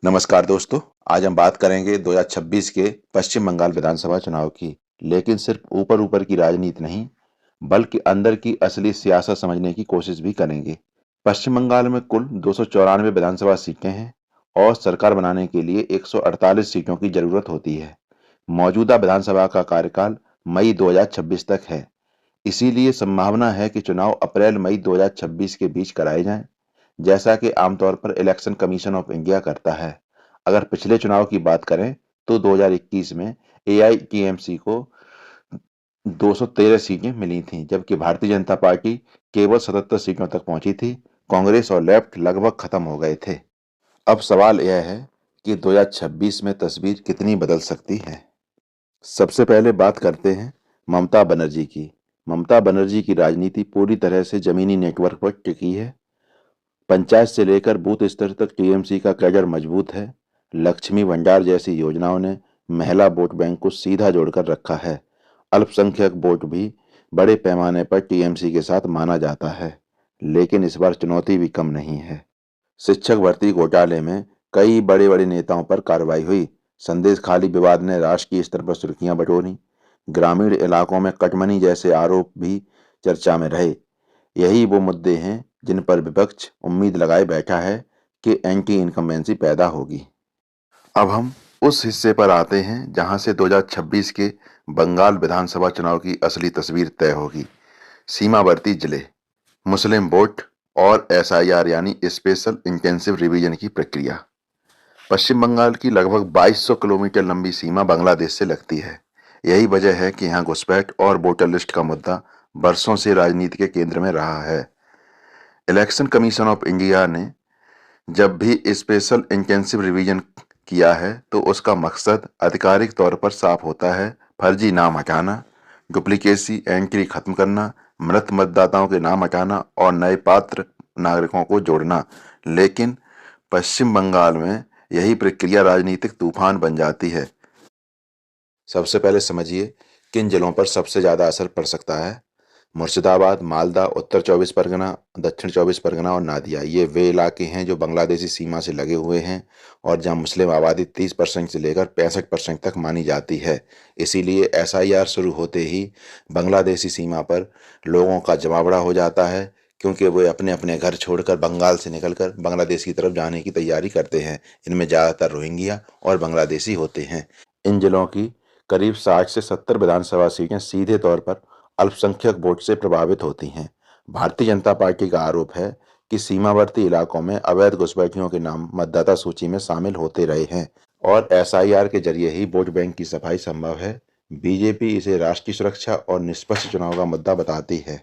नमस्कार दोस्तों। आज हम बात करेंगे 2026 के पश्चिम बंगाल विधानसभा चुनाव की। लेकिन सिर्फ ऊपर ऊपर की राजनीति नहीं, बल्कि अंदर की असली सियासत समझने की कोशिश भी करेंगे। पश्चिम बंगाल में कुल 294 विधानसभा सीटें हैं और सरकार बनाने के लिए 148 सीटों की जरूरत होती है। मौजूदा विधानसभा का कार्यकाल मई 2026 तक है। इसीलिए संभावना है कि चुनाव अप्रैल मई 2026 के बीच कराए जाएं, जैसा कि आमतौर पर इलेक्शन कमीशन ऑफ इंडिया करता है। अगर पिछले चुनाव की बात करें तो 2021 में एआईटीएमसी को 213 सीटें मिली थीं, जबकि भारतीय जनता पार्टी केवल 77 सीटों तक पहुंची थी। कांग्रेस और लेफ्ट लगभग खत्म हो गए थे। अब सवाल यह है कि 2026 में तस्वीर कितनी बदल सकती है। सबसे पहले बात करते हैं ममता बनर्जी की। ममता बनर्जी की राजनीति पूरी तरह से जमीनी नेटवर्क पर टिकी है। पंचायत से लेकर बूथ स्तर तक टीएमसी का कैडर मजबूत है। लक्ष्मी भंडार जैसी योजनाओं ने महिला वोट बैंक को सीधा जोड़कर रखा है। अल्पसंख्यक वोट भी बड़े पैमाने पर टीएमसी के साथ माना जाता है। लेकिन इस बार चुनौती भी कम नहीं है। शिक्षक भर्ती घोटाले में कई बड़े बड़े नेताओं पर कार्रवाई हुई। संदेश खाली विवाद ने राष्ट्रीय स्तर पर सुर्खियां बटोरी। ग्रामीण इलाकों में कटमनी जैसे आरोप भी चर्चा में रहे। यही वो मुद्दे हैं जिन पर विपक्ष उम्मीद लगाए बैठा है कि एंटी इनकम्बेंसी पैदा होगी। अब हम उस हिस्से पर आते हैं जहां से 2026 के बंगाल विधानसभा चुनाव की असली तस्वीर तय होगी। सीमावर्ती जिले, मुस्लिम वोट और एसआईआर यानी स्पेशल इंटेंसिव रिवीजन की प्रक्रिया। पश्चिम बंगाल की लगभग 2200 किलोमीटर लंबी सीमा बांग्लादेश से लगती है। यही वजह है कि यहाँ घुसपैठ और वोटर लिस्ट का मुद्दा बरसों से राजनीति के केंद्र में रहा है। इलेक्शन कमीशन ऑफ इंडिया ने जब भी स्पेशल इंटेंसिव रिवीजन किया है तो उसका मकसद आधिकारिक तौर पर साफ होता है: फर्जी नाम हटाना, डुप्लीकेसी एंट्री खत्म करना, मृत मतदाताओं के नाम हटाना और नए पात्र नागरिकों को जोड़ना। लेकिन पश्चिम बंगाल में यही प्रक्रिया राजनीतिक तूफान बन जाती है। सबसे पहले समझिए किन जिलों पर सबसे ज्यादा असर पड़ सकता है। मुर्शिदाबाद, मालदा, उत्तर 24 परगना, दक्षिण 24 परगना और नादिया, ये वे इलाके हैं जो बांग्लादेशी सीमा से लगे हुए हैं और जहां मुस्लिम आबादी 30% से लेकर 65% तक मानी जाती है। इसीलिए एसआईआर शुरू होते ही बांग्लादेशी सीमा पर लोगों का जमावड़ा हो जाता है, क्योंकि वे अपने अपने घर छोड़कर बंगाल से निकलकर बांग्लादेश की तरफ जाने की तैयारी करते हैं। इनमें ज़्यादातर रोहिंग्या और बांग्लादेशी होते हैं। इन जिलों की करीब 60 से 70 विधानसभा सीटें सीधे तौर पर अल्पसंख्यक वोट से प्रभावित होती हैं। भारतीय जनता पार्टी का आरोप है कि सीमावर्ती इलाकों में अवैध घुसपैठियों के नाम मतदाता सूची में शामिल होते रहे हैं और एसआईआर के जरिए ही वोट बैंक की सफाई संभव है। बीजेपी इसे राष्ट्रीय सुरक्षा और निष्पक्ष चुनाव का मुद्दा बताती है।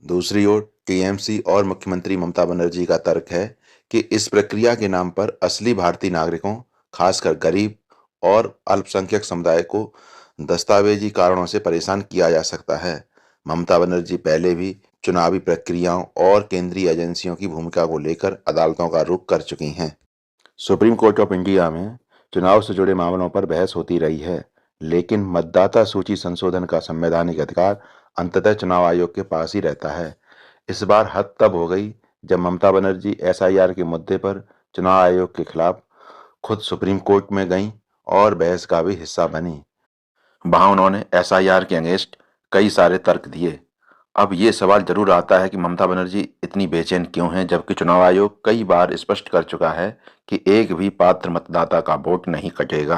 दूसरी ओर टीएमसी और मुख्यमंत्री ममता बनर्जी का तर्क है कि इस प्रक्रिया के नाम पर असली भारतीय नागरिकों, खासकर गरीब और अल्पसंख्यक समुदाय को दस्तावेजी कारणों से परेशान किया जा सकता है। ममता बनर्जी पहले भी चुनावी प्रक्रियाओं और केंद्रीय एजेंसियों की भूमिका को लेकर अदालतों का रुख कर चुकी हैं। सुप्रीम कोर्ट ऑफ इंडिया में चुनाव से जुड़े मामलों पर बहस होती रही है, लेकिन मतदाता सूची संशोधन का संवैधानिक अधिकार अंततः चुनाव आयोग के पास ही रहता है। इस बार हद तब हो गई जब ममता बनर्जी एसआईआर के मुद्दे पर चुनाव आयोग के खिलाफ खुद सुप्रीम कोर्ट में गईं और बहस का भी हिस्सा बनी। वहां उन्होंने एसआईआर के अगेंस्ट कई सारे तर्क दिए। अब ये सवाल जरूर आता है कि ममता बनर्जी इतनी बेचैन क्यों हैं, जबकि चुनाव आयोग कई बार स्पष्ट कर चुका है कि एक भी पात्र मतदाता का वोट नहीं कटेगा।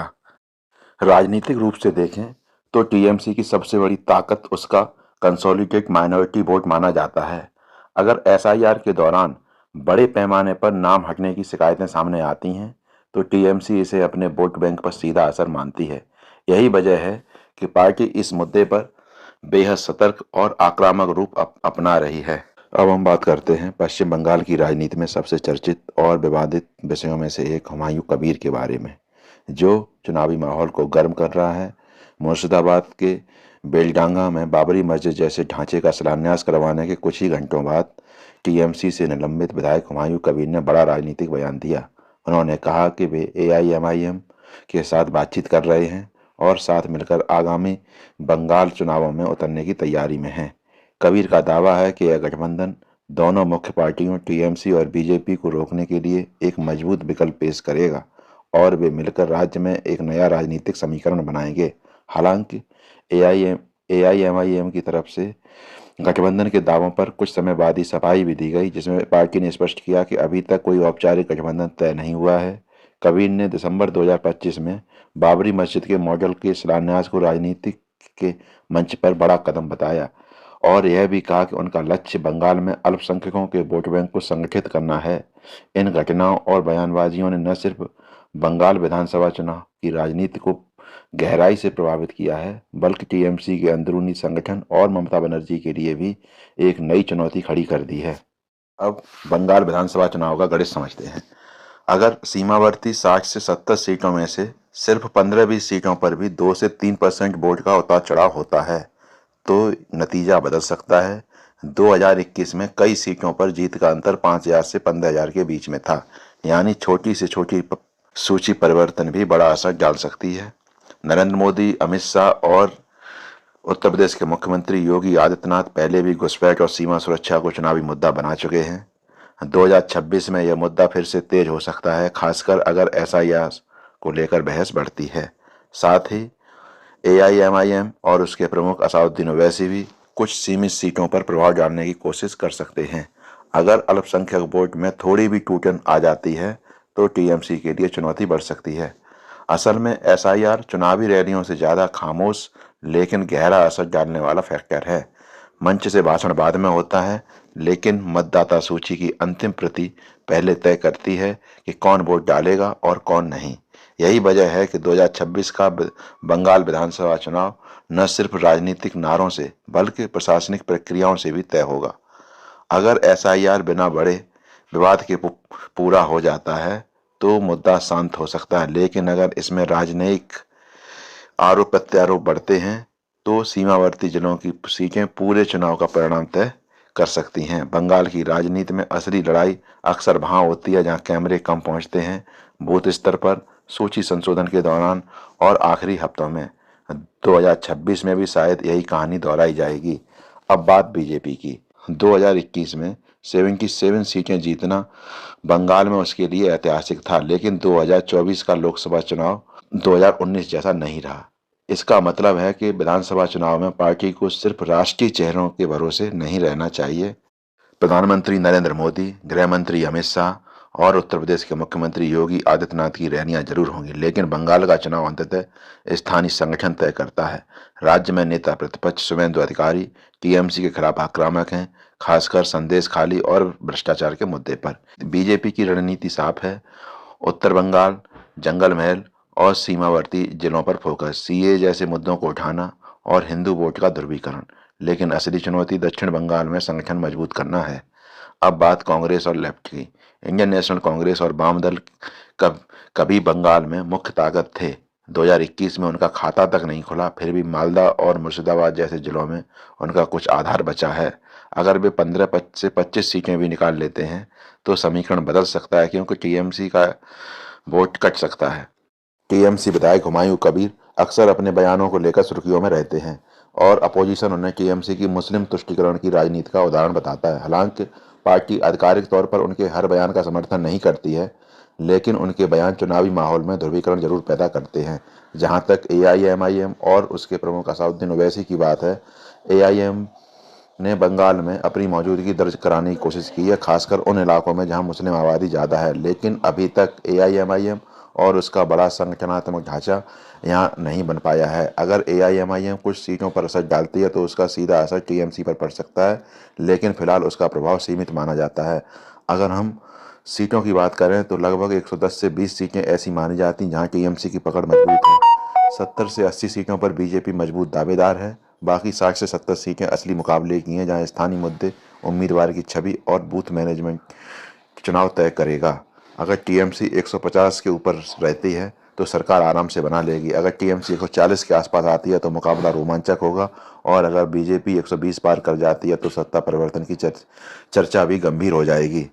राजनीतिक रूप से देखें तो टीएमसी की सबसे बड़ी ताकत उसका कंसोलिडेट माइनॉरिटी वोट माना जाता है। अगर एसआईआर के दौरान बड़े पैमाने पर नाम हटने की शिकायतें सामने आती हैं तो टीएमसी इसे अपने वोट बैंक पर सीधा असर मानती है। यही वजह है कि पार्टी इस मुद्दे पर बेहद सतर्क और आक्रामक रूप अपना रही है। अब हम बात करते हैं पश्चिम बंगाल की राजनीति में सबसे चर्चित और विवादित विषयों में से एक हुमायूं कबीर के बारे में, जो चुनावी माहौल को गर्म कर रहा है। मुर्शिदाबाद के बेलडांगा में बाबरी मस्जिद जैसे ढांचे का शिलान्यास करवाने के कुछ ही घंटों बाद टीएमसी से निलंबित विधायक हुमायूं कबीर ने बड़ा राजनीतिक बयान दिया। उन्होंने कहा कि वे एआईएमआईएम के साथ बातचीत कर रहे हैं और साथ मिलकर आगामी बंगाल चुनावों में उतरने की तैयारी में हैं। कबीर का दावा है कि यह गठबंधन दोनों मुख्य पार्टियों टीएमसी और बीजेपी को रोकने के लिए एक मजबूत विकल्प पेश करेगा और वे मिलकर राज्य में एक नया राजनीतिक समीकरण बनाएंगे। हालांकि एआईएम एआईएमआईएम की तरफ से गठबंधन के दावों पर कुछ समय बाद ही सफाई भी दी गई, जिसमें पार्टी ने स्पष्ट किया कि अभी तक कोई औपचारिक गठबंधन तय नहीं हुआ है। कबीर ने दिसंबर 2025 में बाबरी मस्जिद के मॉडल के शिलान्यास को राजनीतिक के मंच पर बड़ा कदम बताया और यह भी कहा कि उनका लक्ष्य बंगाल में अल्पसंख्यकों के वोट बैंक को संगठित करना है। इन घटनाओं और बयानबाजियों ने न सिर्फ बंगाल विधानसभा चुनाव की राजनीति को गहराई से प्रभावित किया है, बल्कि टीएमसी के अंदरूनी संगठन और ममता बनर्जी के लिए भी एक नई चुनौती खड़ी कर दी है। अब बंगाल विधानसभा चुनाव का गणित समझते हैं। अगर सीमावर्ती 60 से 70 सीटों में से सिर्फ 15-20 सीटों पर भी 2 से 3% वोट का उतार चढ़ाव होता है तो नतीजा बदल सकता है। 2021 में कई सीटों पर जीत का अंतर 5,000 से 15,000 के बीच में था, यानी छोटी से छोटी सूची परिवर्तन भी बड़ा असर डाल सकती है। नरेंद्र मोदी, अमित शाह और उत्तर प्रदेश के मुख्यमंत्री योगी आदित्यनाथ पहले भी घुसपैठ और सीमा सुरक्षा को चुनावी मुद्दा बना चुके हैं। 2026 में यह मुद्दा फिर से तेज हो सकता है, खासकर अगर एसआईआर को लेकर बहस बढ़ती है। साथ ही एआईएमआईएम और उसके प्रमुख असदुद्दीन ओवैसी भी कुछ सीमित सीटों पर प्रभाव डालने की कोशिश कर सकते हैं। अगर अल्पसंख्यक वोट में थोड़ी भी टूटन आ जाती है तो टीएमसी के लिए चुनौती बढ़ सकती है। असल में एसआईआर चुनावी रैलियों से ज़्यादा खामोश लेकिन गहरा असर डालने वाला फैक्टर है। मंच से भाषण बाद में होता है, लेकिन मतदाता सूची की अंतिम प्रति पहले तय करती है कि कौन वोट डालेगा और कौन नहीं। यही वजह है कि 2026 का बंगाल विधानसभा चुनाव न सिर्फ राजनीतिक नारों से बल्कि प्रशासनिक प्रक्रियाओं से भी तय होगा। अगर एसआईआर बिना बड़े विवाद के पूरा हो जाता है तो मुद्दा शांत हो सकता है, लेकिन अगर इसमें राजनयिक आरोप प्रत्यारोप बढ़ते हैं तो सीमावर्ती जिलों की सीटें पूरे चुनाव का परिणाम तय कर सकती हैं। बंगाल की राजनीति में असली लड़ाई अक्सर वहां होती है जहां कैमरे कम पहुंचते हैं, बूथ स्तर पर, सूची संशोधन के दौरान और आखिरी हफ्तों में। 2026 में भी शायद यही कहानी दोहराई जाएगी। अब बात बीजेपी की। 2021 में 77 सीटें जीतना बंगाल में उसके लिए ऐतिहासिक था, लेकिन 2024 का लोकसभा चुनाव 2019 जैसा नहीं रहा। इसका मतलब है कि विधानसभा चुनाव में पार्टी को सिर्फ राष्ट्रीय चेहरों के भरोसे नहीं रहना चाहिए। प्रधानमंत्री नरेंद्र मोदी, गृह मंत्री अमित शाह और उत्तर प्रदेश के मुख्यमंत्री योगी आदित्यनाथ की रैलियां जरूर होंगी, लेकिन बंगाल का चुनाव अंततः स्थानीय संगठन तय करता है। राज्य में नेता प्रतिपक्ष शुभेंदु अधिकारी टीएमसी के खिलाफ आक्रामक हैं, खासकर संदेश खाली और भ्रष्टाचार के मुद्दे पर। बीजेपी की रणनीति साफ है, उत्तर बंगाल, जंगल महल और सीमावर्ती जिलों पर फोकस, सीए जैसे मुद्दों को उठाना और हिंदू वोट का ध्रुवीकरण। लेकिन असली चुनौती दक्षिण बंगाल में संगठन मजबूत करना है। अब बात कांग्रेस और लेफ्ट की। इंडियन नेशनल कांग्रेस और वाम दल कभी बंगाल में मुख्य ताकत थे। 2021 में उनका खाता तक नहीं खुला, फिर भी मालदा और मुर्शिदाबाद जैसे जिलों में उनका कुछ आधार बचा है। अगर वे 15 से 25 सीटें भी निकाल लेते हैं तो समीकरण बदल सकता है, क्योंकि टीएमसी का वोट कट सकता है। टीएमसी विधायक हुमायूं कबीर अक्सर अपने बयानों को लेकर सुर्खियों में रहते हैं और अपोजिशन उन्हें टीएमसी की मुस्लिम तुष्टीकरण की राजनीति का उदाहरण बताता है। हालांकि पार्टी आधिकारिक तौर पर उनके हर बयान का समर्थन नहीं करती है, लेकिन उनके बयान चुनावी माहौल में ध्रुवीकरण जरूर पैदा करते हैं। जहां तक एआईएमआईएम और उसके प्रमुख असदुद्दीन ओवैसी की बात है, एआईएम ने बंगाल में अपनी मौजूदगी दर्ज कराने की कोशिश की है, खासकर उन इलाकों में जहां मुस्लिम आबादी ज़्यादा है, लेकिन अभी तक एआईएमआईएम और उसका बड़ा संगठनात्मक ढांचा यहाँ नहीं बन पाया है। अगर एआईएमआईएम कुछ सीटों पर असर डालती है तो उसका सीधा असर टीएमसी पर पड़ सकता है, लेकिन फिलहाल उसका प्रभाव सीमित माना जाता है। अगर हम सीटों की बात करें तो लगभग 110 से 20 सीटें ऐसी मानी जाती हैं जहाँ टीएमसी की पकड़ मजबूत है। 70 से 80 सीटों पर बीजेपी मजबूत दावेदार है। बाकी 60 से 70 सीटें असली मुकाबले की हैं, जहां स्थानीय मुद्दे, उम्मीदवार की छवि और बूथ मैनेजमेंट चुनाव तय करेगा। अगर टीएमसी 150 के ऊपर रहती है तो सरकार आराम से बना लेगी। अगर टीएमसी 140 के आसपास आती है तो मुकाबला रोमांचक होगा, और अगर बीजेपी 120 पार कर जाती है तो सत्ता परिवर्तन की चर्चा भी गंभीर हो जाएगी।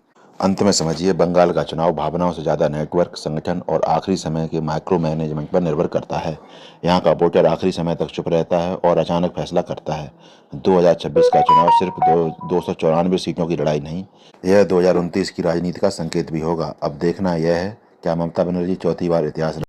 अंत में समझिए, बंगाल का चुनाव भावनाओं से ज़्यादा नेटवर्क, संगठन और आखिरी समय के माइक्रो मैनेजमेंट पर निर्भर करता है। यहाँ का वोटर आखिरी समय तक चुप रहता है और अचानक फैसला करता है। 2026 का चुनाव सिर्फ 294 सीटों की लड़ाई नहीं, यह 2029 की राजनीति का संकेत भी होगा। अब देखना यह है, क्या ममता बनर्जी चौथी बार इतिहास